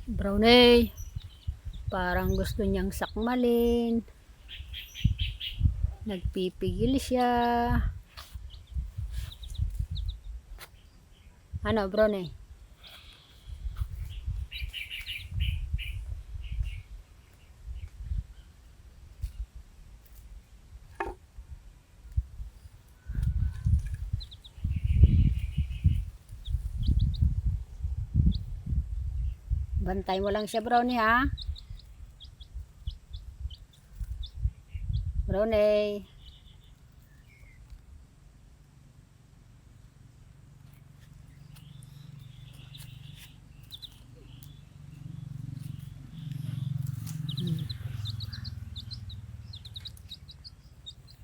Brownie, parang gusto niyang sakmalin. Nagpipigil siya. Ano, Brownie? Bantay mo lang siya, Brownie, ha? Brownie.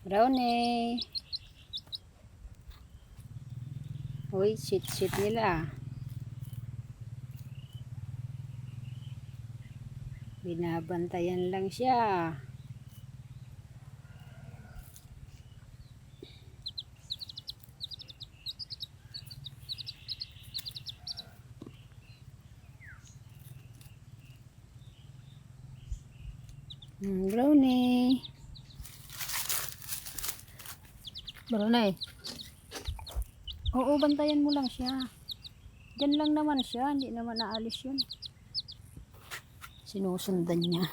Brownie. Uy, sit nila. Binabantayan lang siya. Brownie. Brownie. Oo, bantayan mo lang siya. Diyan lang naman siya. Hindi naman naalis yun. Sinusundan niya.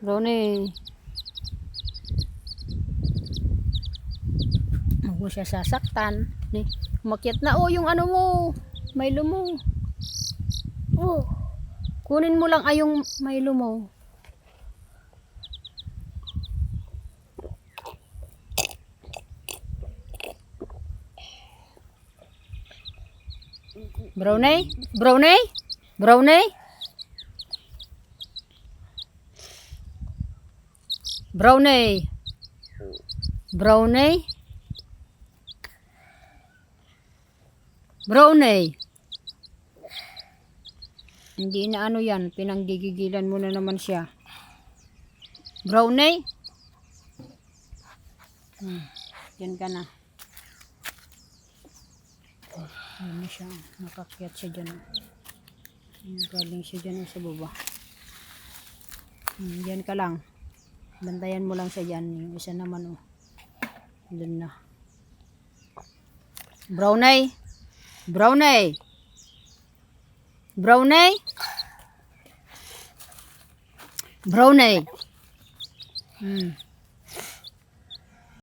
Brownie. Huwag mo siya sasaktan. Umakyat na. Oh, yung ano mo. Milo mo. Oh. Kunin mo lang yung Milo mo. Brownie? Brownie? Brownie? Brownie? Brownie? Brownie? Hindi na ano yan. Pinanggigigilan mo na naman siya. Brownie? Yan ka na. Ano siya? Nakakyat siya dyan. Galing siya dyan sa baba. Yan ka lang. Bantayan mo lang siya dyan. Yung isa naman, oh. Doon na. Brownie? Brownie? Brownie? Brownie?